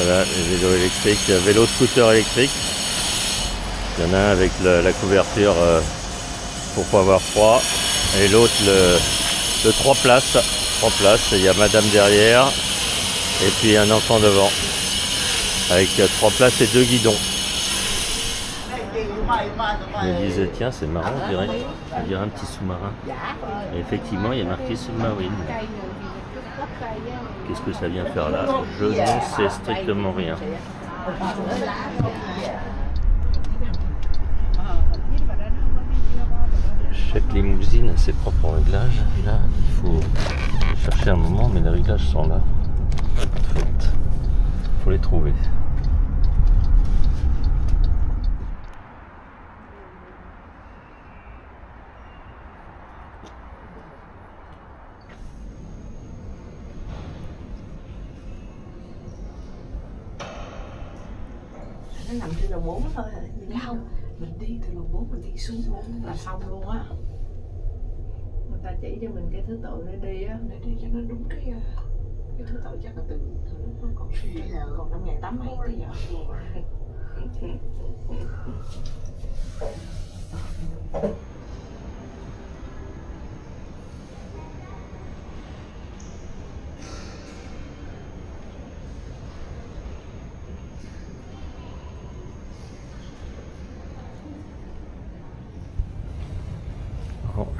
Voilà, les vélos électriques, vélo scooter électrique. Il y en a un avec la couverture pour pas avoir froid. Et l'autre le 3 places. 3 places, il y a madame derrière. Et puis un enfant devant. Avec 3 places et 2 guidons. Je me disais, tiens, c'est marrant, on dirait un petit sous-marin. Et effectivement, il y a marqué Submarine. Qu'est-ce que ça vient faire là? Je n'en sais strictement rien. Chaque limousine a ses propres réglages. Là, il faut chercher un moment, mais les réglages sont là. En fait, il faut les trouver. Nó nằm trên lầu 4 thôi hả? Nhưng không, mình đi từ lầu 4 mình đi xuống là xong luôn á. Người ta chỉ cho mình cái thứ tự để đi á, để đi cho nó đúng cái thứ tự chắc là từ lúc nó còn còn 5.800 mấy tới giờ.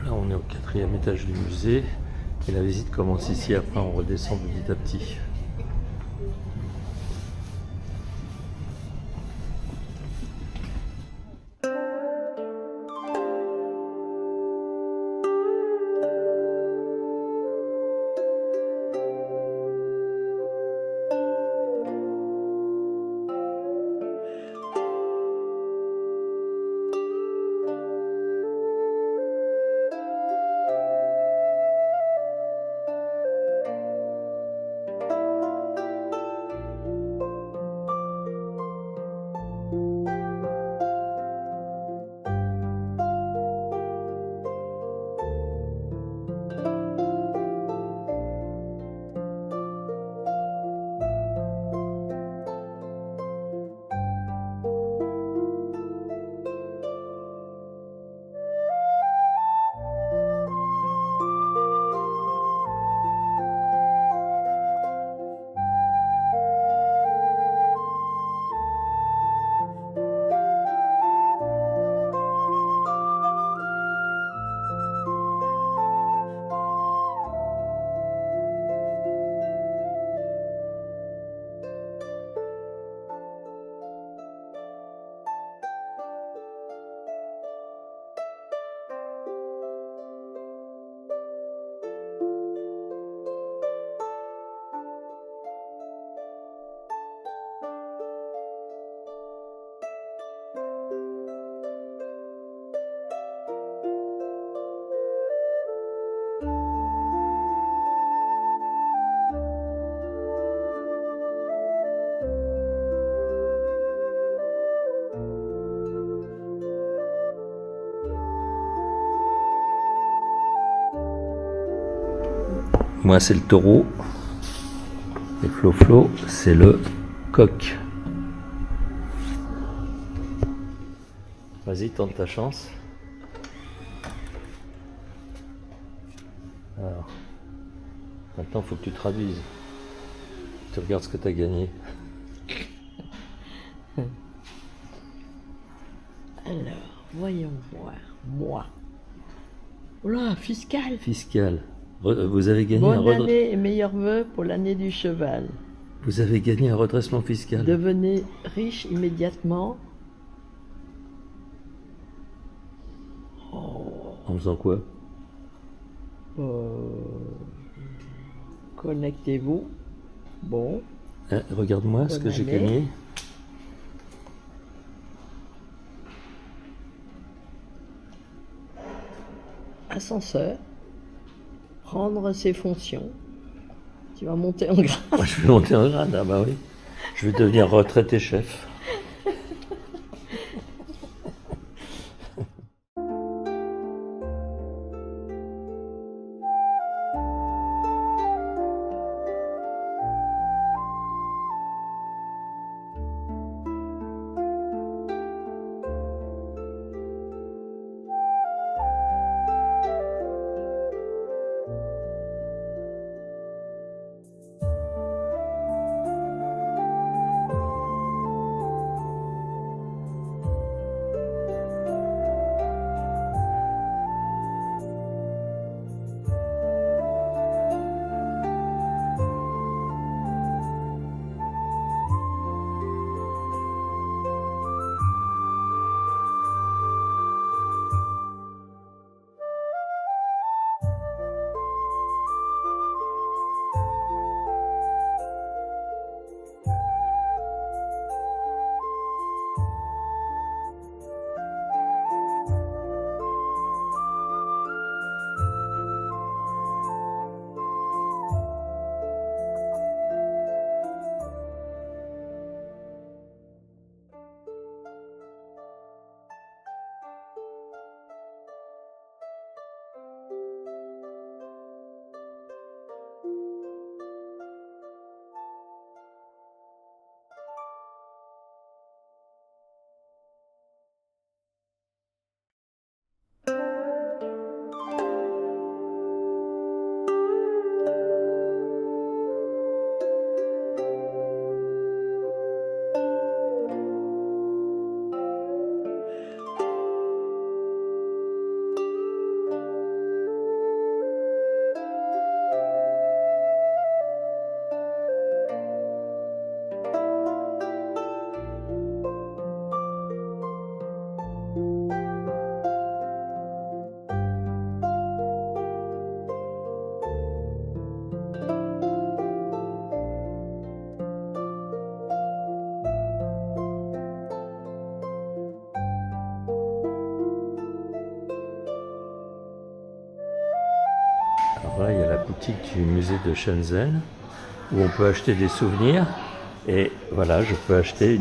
Là, on est au 4e étage du musée et la visite commence ici. Après, on redescend petit à petit. Moi, c'est le taureau. Et Flo, c'est le coq. Vas-y, tente ta chance. Alors, maintenant, il faut que tu traduises. Tu regardes ce que tu as gagné. Alors, voyons voir. Moi. Oula, fiscal. Fiscal. Vous avez gagné Bonne année et meilleurs vœux pour l'année du cheval. Vous avez gagné un redressement fiscal. Devenez riche immédiatement. Oh. En faisant quoi? Connectez-vous. Bon. Regarde-moi ce que j'ai gagné. Ascenseur. Prendre ses fonctions. Tu vas monter en grade. Moi, je vais monter en grade, ah bah oui. Je vais devenir retraité chef. boutique du musée de Shenzhen où on peut acheter des souvenirs. Et voilà, je peux acheter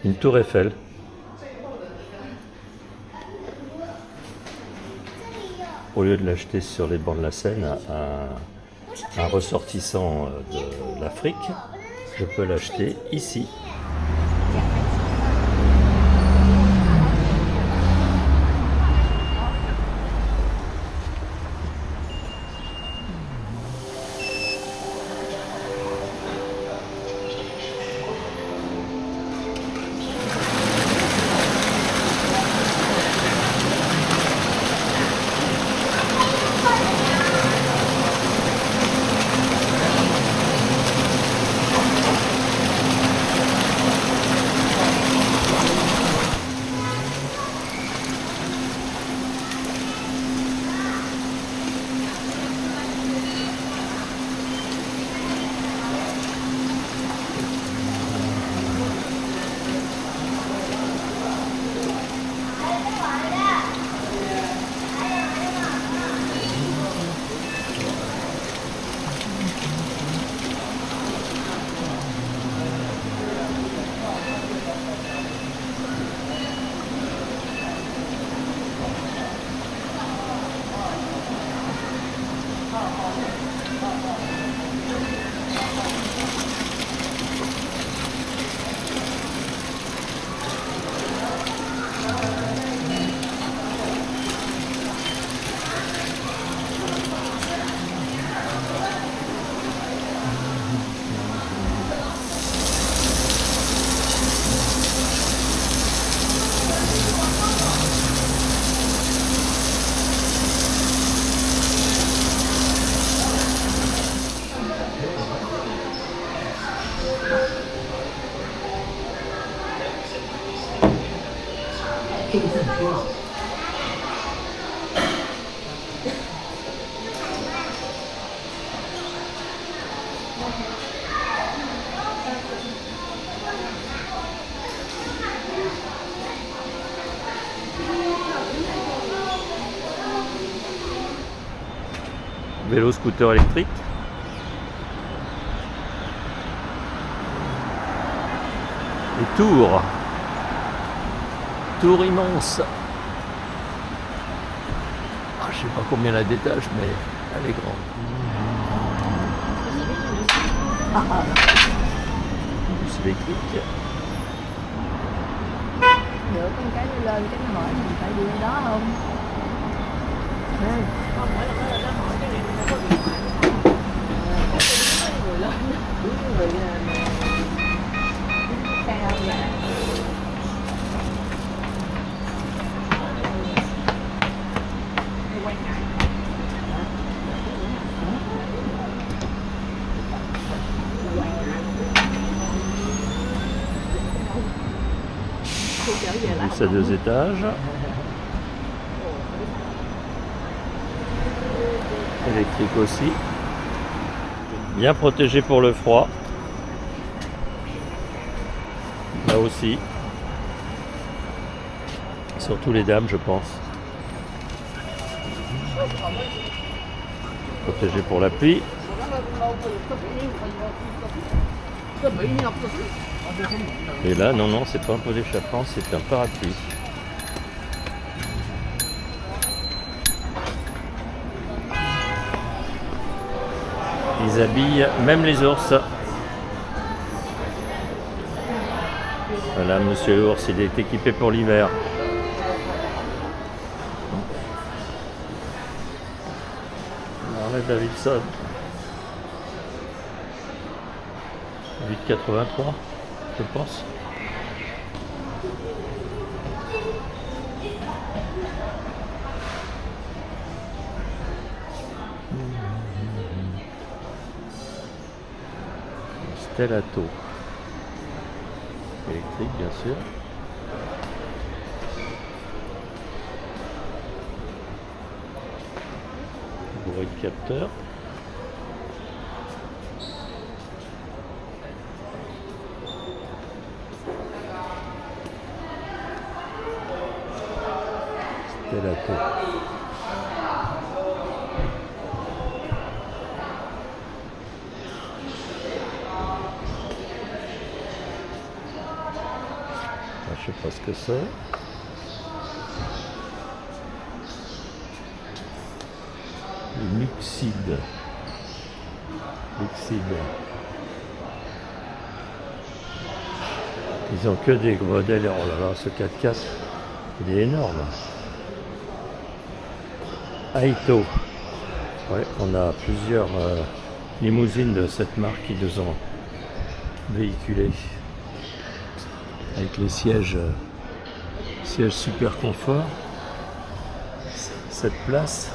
une tour Eiffel. Au lieu de l'acheter sur les bancs de la Seine à un ressortissant de l'Afrique, je peux l'acheter ici. Vélo scooter électrique. Et tour. Tour immense. Ah, je sais pas combien la détache, mais elle est grande. Bus électrique. Dựa con cái đi lên cái nó hỏi mình phải đi lên đó không? Không phải là nó hỏi cái này nó có điện thoại không? Người lên người cao vậy. Quay lại. Bus à 2 étages. Électrique aussi. Bien protégé pour le froid. Là aussi. Surtout les dames, je pense. Protégé pour la pluie. Et là, non, non, c'est pas un pot d'échappement, c'est un parapluie. Ils habillent même les ours. Voilà, monsieur l'ours, il est équipé pour l'hiver. Harley Davidson. 8,83, je pense. Stellato. Électrique, bien sûr. Bourré de capteurs. Stellato. sais pas ce que c'est. Les Luxide. Ils ont que des modèles. Oh là là, ce 4x4, il est énorme. Aito. Ouais, on a plusieurs limousines de cette marque qui nous ont véhiculés. Avec les sièges super confort. Cette place.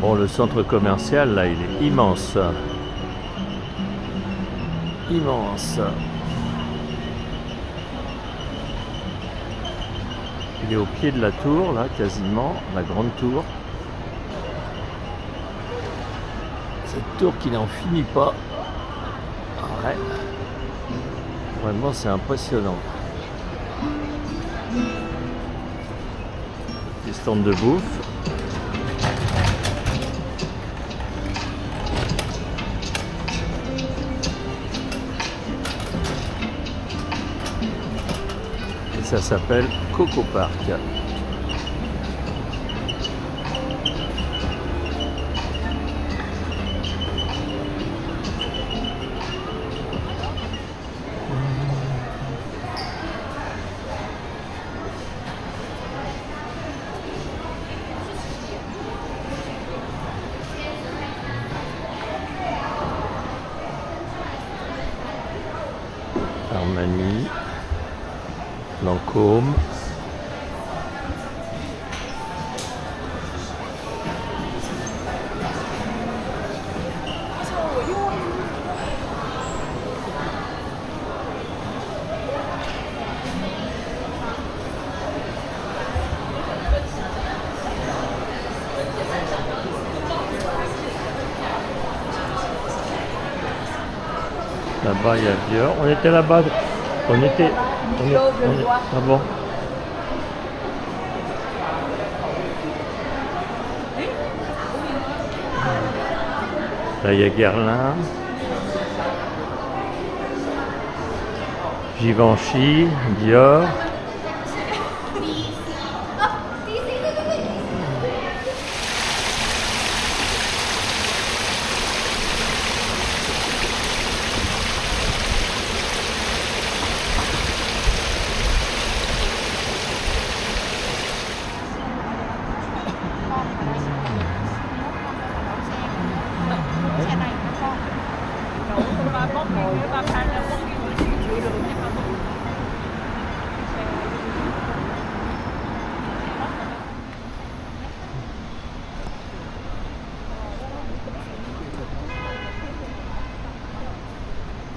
Bon, le centre commercial, là, il est immense. Immense. Il est au pied de la tour, là, quasiment, la grande tour. Cette tour qui n'en finit pas. Ouais. Vraiment, c'est impressionnant. Des stands de bouffe. Ça s'appelle Coco Park. Armani, Lancôme. Là-bas, il y a Dior. On était là-bas. Ah bon? Là, il y a Guerlain. Givenchy, Dior.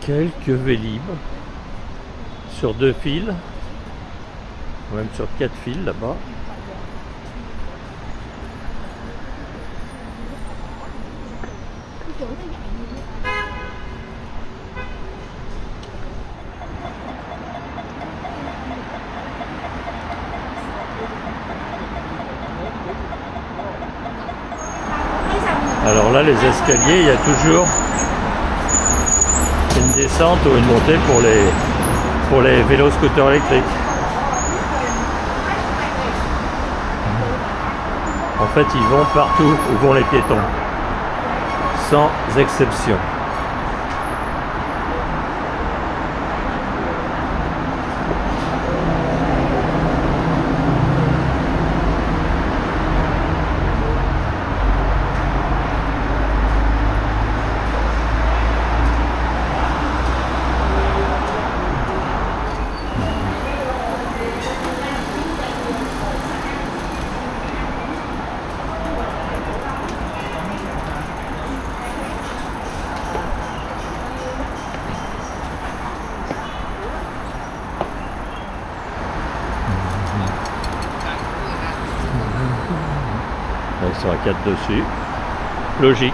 Quelques Vélib sur 2 fils, ou même sur 4 fils là-bas. Alors là, les escaliers, il y a toujours une descente ou une montée pour les vélos scooters électriques. En fait, ils vont partout où vont les piétons, sans exception. Ils sont à 4 dessus. Logique.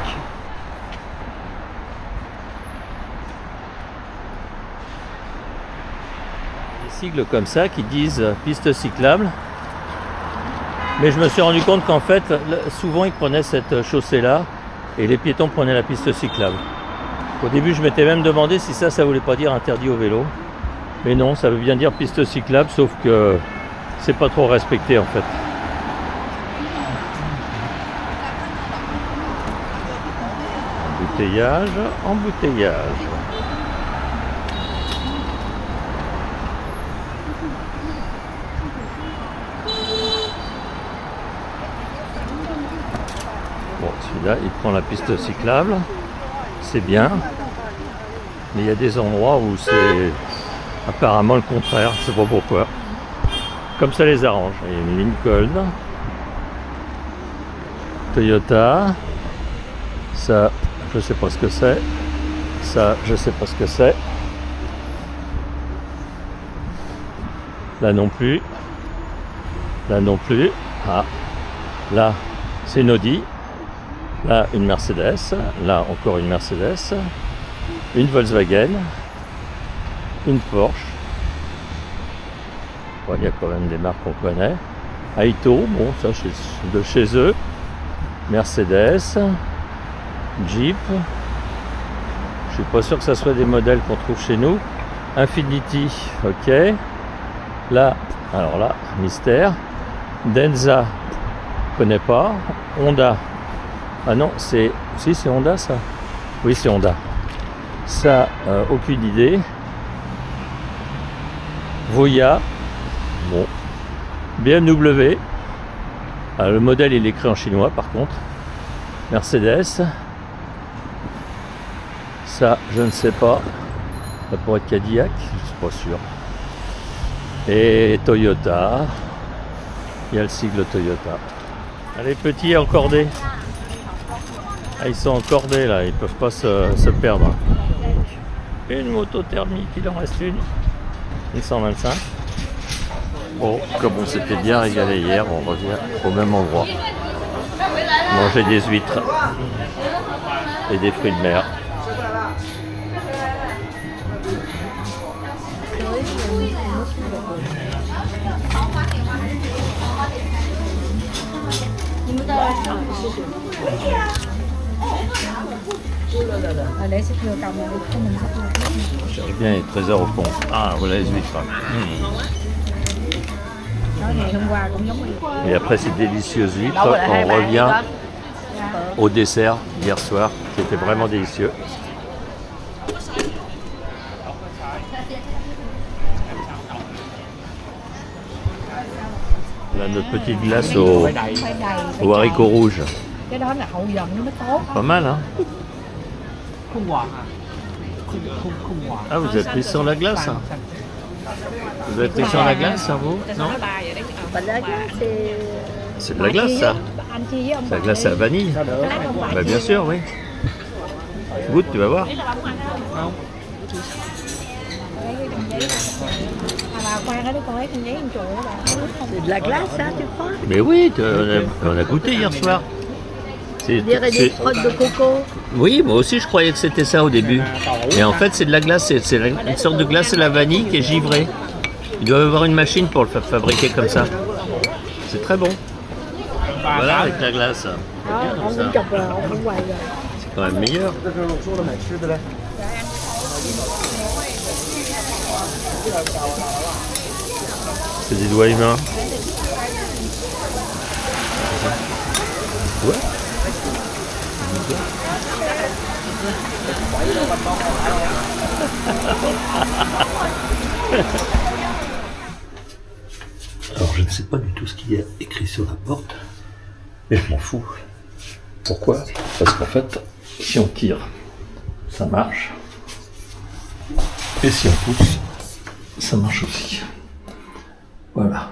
Des sigles comme ça qui disent piste cyclable. Mais je me suis rendu compte qu'en fait, souvent ils prenaient cette chaussée-là et les piétons prenaient la piste cyclable. Au début, je m'étais même demandé si ça voulait pas dire interdit au vélo. Mais non, ça veut bien dire piste cyclable, sauf que c'est pas trop respecté en fait. Embouteillage, embouteillage. Bon, celui-là, il prend la piste cyclable. C'est bien. Mais il y a des endroits où c'est apparemment le contraire. Je sais pas pourquoi. Comme ça les arrange. Il y a une Lincoln. Toyota. Ça, je sais pas ce que c'est. Ça, je sais pas ce que c'est. Là non plus. Là non plus. Ah. Là, c'est une Audi. Là, une Mercedes. Là, encore une Mercedes. Une Volkswagen. Une Porsche. Bon, il y a quand même des marques qu'on connaît. Aito, bon, ça c'est de chez eux. Mercedes. Jeep. Je suis pas sûr que ça soit des modèles qu'on trouve chez nous. Infiniti, ok. Là, alors là, mystère. Denza, je connais pas. Honda. Ah non, c'est... Si, c'est Honda ça. Oui, c'est Honda. Ça, aucune idée. Voya. Bon. BMW. Ah, le modèle, il est écrit en chinois par contre. Mercedes. Ça, je ne sais pas. Ça pourrait être Cadillac, je suis pas sûr. Et Toyota. Il y a le sigle Toyota. Allez, petits encordés. Ah, ils sont encordés là, ils peuvent pas se perdre. Une moto thermique, il en reste une. Une 125. Bon, comme on s'était bien régalé hier, on revient au même endroit. Manger des huîtres et des fruits de mer. Je cherche bien les trésors au fond. Ah, voilà les huîtres. Et après ces délicieuses huîtres, on revient au dessert d'hier soir, qui était vraiment délicieux. Là, notre petite glace au haricot rouge. Pas mal, hein? Ah, vous êtes pris sur la glace, hein? Vous êtes pris sur la glace, hein, vous? Non? C'est de la glace, ça? C'est la glace à la vanille? Bah, bien sûr, oui. Goûte, tu vas voir. C'est de la glace, ça, tu crois? Mais oui, on a goûté hier soir. On dirait des frottes de coco. Oui, moi aussi je croyais que c'était ça au début. Mais en fait c'est de la glace, c'est une sorte de glace à la vanille qui est givrée. Il doit y avoir une machine pour le fabriquer comme ça. C'est très bon. Voilà avec la glace. C'est quand même meilleur. C'est des doigts humains. Ouais. Alors je ne sais pas du tout ce qu'il y a écrit sur la porte, mais je m'en fous. Pourquoi? Parce qu'en fait, si on tire, ça marche. Et si on pousse, ça marche aussi. Voilà.